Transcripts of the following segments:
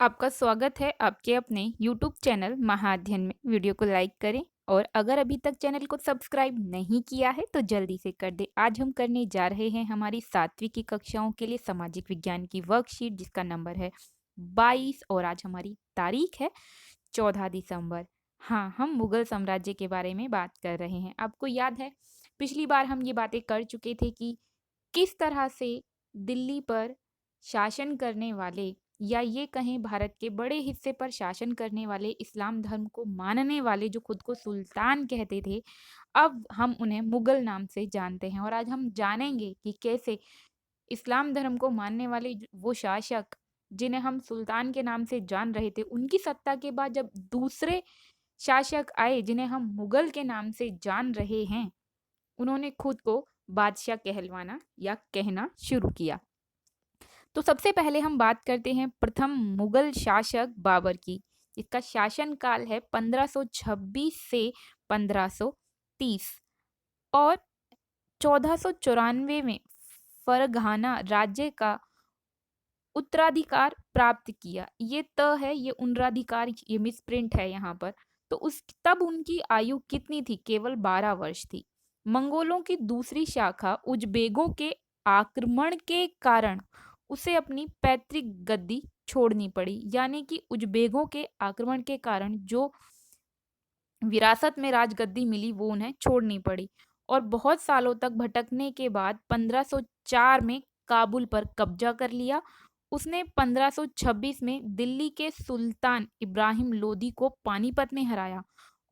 आपका स्वागत है आपके अपने YouTube चैनल महाअध्ययन में। वीडियो को लाइक करें और अगर अभी तक चैनल को सब्सक्राइब नहीं किया है तो जल्दी से कर दें। आज हम करने जा रहे हैं हमारी 7वीं की कक्षाओं के लिए सामाजिक विज्ञान की वर्कशीट जिसका नंबर है 22 और आज हमारी तारीख है 14 दिसंबर। हाँ, हम मुगल साम्राज्य के बारे में बात कर रहे हैं। आपको याद है पिछली बार हम ये बातें कर चुके थे कि किस तरह से दिल्ली पर शासन करने वाले या ये कहें भारत के बड़े हिस्से पर शासन करने वाले इस्लाम धर्म को मानने वाले जो खुद को सुल्तान कहते थे, अब हम उन्हें मुगल नाम से जानते हैं और आज हम जानेंगे कि कैसे इस्लाम धर्म को मानने वाले वो शासक जिन्हें हम सुल्तान के नाम से जान रहे थे, उनकी सत्ता के बाद जब दूसरे शासक आए जिन्हें हम मुगल के नाम से जान रहे हैं, उन्होंने खुद को बादशाह कहलवाना या कहना शुरू किया। तो सबसे पहले हम बात करते हैं प्रथम मुगल शासक बाबर की। इसका शासन काल है 1526 से 1530 और 1494 में फरघाना राज्य का उत्तराधिकार प्राप्त किया। ये त है, ये उनराधिकार, ये मिसप्रिंट है यहाँ पर। तो उस तब उनकी आयु कितनी थी? केवल 12 वर्ष थी। मंगोलों की दूसरी शाखा उजबेगों के आक्रमण के कारण उसे अपनी पैतृक गद्दी छोड़नी पड़ी। यानी कि उजबेगों के आक्रमण के कारण जो विरासत में राजगद्दी मिली वो उन्हें छोड़नी पड़ी और बहुत सालों तक भटकने के बाद 1504 में काबुल पर कब्जा कर लिया। उसने 1526 में दिल्ली के सुल्तान इब्राहिम लोदी को पानीपत में हराया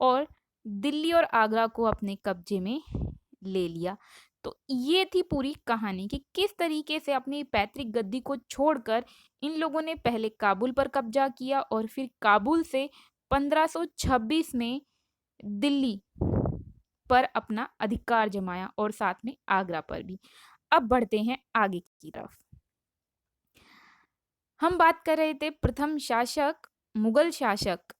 और दिल्ली और आगरा को अपने कब्जे में ले लिया। तो ये थी पूरी कहानी कि किस तरीके से अपनी पैतृक गद्दी को छोड़कर इन लोगों ने पहले काबुल पर कब्जा किया और फिर काबुल से 1526 में दिल्ली पर अपना अधिकार जमाया और साथ में आगरा पर भी। अब बढ़ते हैं आगे की तरफ। हम बात कर रहे थे प्रथम शासक मुगल शासक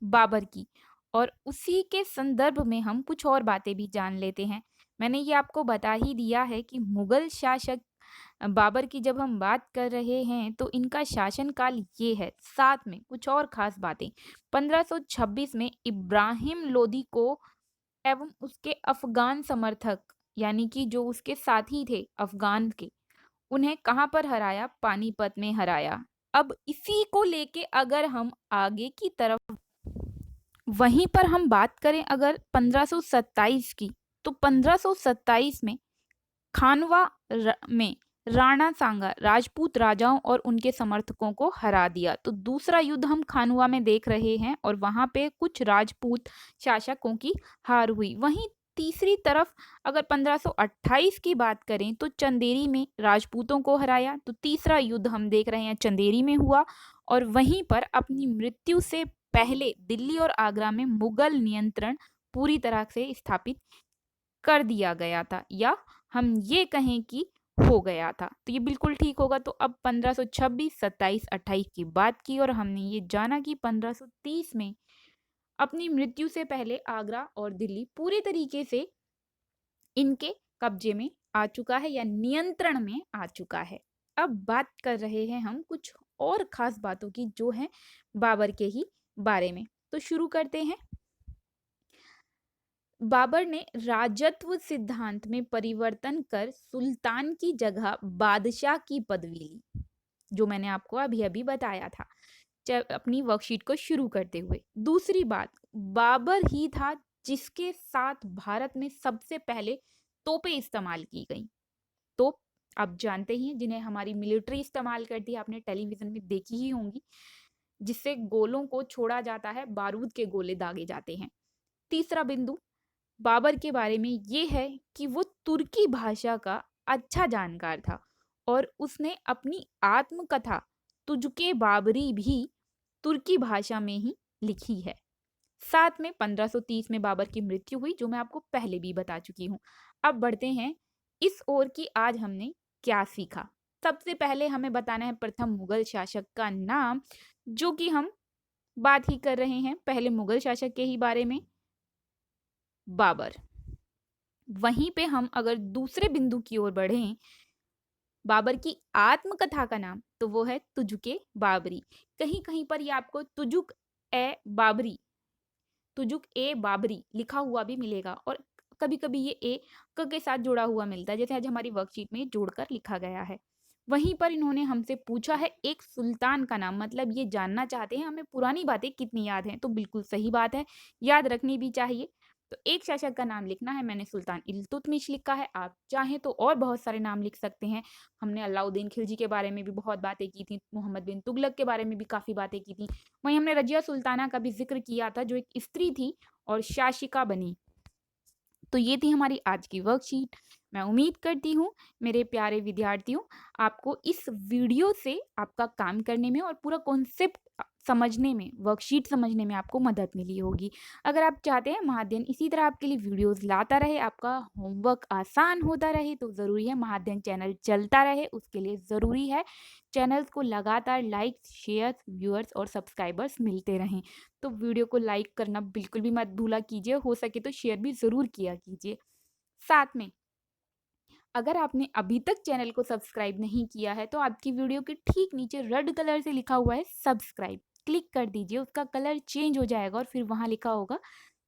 बाबर की और उसी के संदर्भ में हम कुछ और बातें भी जान लेते हैं। मैंने ये आपको बता ही दिया है कि मुगल शासक बाबर की जब हम बात कर रहे हैं तो इनका शासनकाल ये है। साथ में कुछ और खास बातें, 1526 में इब्राहिम लोदी को एवं उसके अफगान समर्थक यानी कि जो उसके साथी थे अफगान के, उन्हें कहाँ पर हराया? पानीपत में हराया। अब इसी को लेके अगर हम आगे की तरफ वहीं पर हम बात करें अगर 1527 की, तो 1527 में खानवा में राणा सांगा राजपूत राजाओं और उनके समर्थकों को हरा दिया। तो दूसरा युद्ध हम खानवा में देख रहे हैं और वहां पे कुछ राजपूत शासकों की हार हुई। वहीं तीसरी तरफ अगर 1528 की बात करें तो चंदेरी में राजपूतों को हराया। तो तीसरा युद्ध हम देख रहे हैं चंदेरी में हुआ और वहीं पर अपनी मृत्यु से पहले दिल्ली और आगरा में मुगल नियंत्रण पूरी तरह से स्थापित कर दिया गया था या हम ये कहें कि हो गया था। तो ये बिल्कुल ठीक होगा। तो अब 1526, 27, 28 की बात की और हमने ये जाना कि 1530 में अपनी मृत्यु से पहले आगरा और दिल्ली पूरे तरीके से इनके कब्जे में आ चुका है या नियंत्रण में आ चुका है। अब बात कर रहे हैं हम कुछ और खास बातों की जो है बाबर के ही बारे में। तो शुरू करते हैं। बाबर ने राजत्व सिद्धांत में परिवर्तन कर सुल्तान की जगह बादशाह की पदवी ली, जो मैंने आपको अभी अभी बताया था अपनी वर्कशीट को शुरू करते हुए। दूसरी बात, बाबर ही था जिसके साथ भारत में सबसे पहले तोपें इस्तेमाल की गई। तोप आप जानते ही हैं जिन्हें हमारी मिलिट्री इस्तेमाल करती है, आपने टेलीविजन में देखी ही होंगी, जिससे गोलों को छोड़ा जाता है, बारूद के गोले दागे जाते हैं। तीसरा बिंदु बाबर के बारे में ये है कि वो तुर्की भाषा का अच्छा जानकार था और उसने अपनी आत्मकथा तुझके बाबरी भी तुर्की भाषा में ही लिखी है। साथ में 1530 में बाबर की मृत्यु हुई, जो मैं आपको पहले भी बता चुकी हूँ। अब बढ़ते हैं इस ओर की आज हमने क्या सीखा। सबसे पहले हमें बताना है प्रथम मुगल शासक का नाम, जो कि हम बात ही कर रहे हैं पहले मुगल शासक के ही बारे में, बाबर। वहीं पे हम अगर दूसरे बिंदु की ओर बढ़ें बाबर की आत्मकथा का नाम तो वो है तुजुक-ए बाबरी। कहीं-कहीं पर ये आपको तुजुक-ए बाबरी लिखा हुआ भी मिलेगा और कभी-कभी ये ए क के साथ जुड़ा हुआ मिलता है, जैसे आज हमारी वर्कशीट में जोड़कर लिखा गया है। वहीं पर इन्होंने हमसे पूछा है एक सुल्तान का नाम, मतलब ये जानना चाहते हैं हमें पुरानी बातें कितनी याद हैं, तो बिल्कुल सही बात है, याद रखनी भी चाहिए। तो एक शासक का नाम लिखना है, मैंने सुल्तान इल्तुतमिश लिखा है, आप चाहें तो और बहुत सारे नाम लिख सकते हैं। हमने अलाउद्दीन खिलजी के बारे में भी बहुत बातें की थी, मोहम्मद बिन तुगलक के बारे में भी काफ़ी बातें की थी। वहीं हमने रज़िया सुल्ताना का भी ज़िक्र किया था, जो एक स्त्री थी और शासिका बनी। तो ये थी हमारी आज की वर्कशीट। मैं उम्मीद करती हूँ मेरे प्यारे विद्यार्थियों, आपको इस वीडियो से आपका काम करने में और पूरा कॉन्सेप्ट समझने में, वर्कशीट समझने में आपको मदद मिली होगी। अगर आप चाहते हैं महाअध्ययन इसी तरह आपके लिए वीडियोज़ लाता रहे, आपका होमवर्क आसान होता रहे, तो ज़रूरी है महाअध्ययन चैनल चलता रहे, उसके लिए ज़रूरी है चैनल्स को लगातार लाइक्स, शेयर्स, व्यूअर्स और सब्सक्राइबर्स मिलते रहें। तो वीडियो को लाइक करना बिल्कुल भी मत भूला कीजिए, हो सके तो शेयर भी ज़रूर किया कीजिए। साथ में अगर आपने अभी तक चैनल को सब्सक्राइब नहीं किया है, तो आपकी वीडियो के ठीक नीचे रेड कलर से लिखा हुआ है सब्सक्राइब, क्लिक कर दीजिए, उसका कलर चेंज हो जाएगा और फिर वहाँ लिखा होगा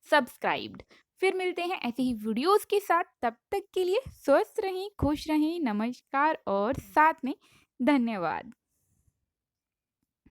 सब्सक्राइब्ड। फिर मिलते हैं ऐसे ही वीडियोज़ के साथ, तब तक के लिए स्वस्थ रहें, खुश रहें, नमस्कार और साथ में धन्यवाद।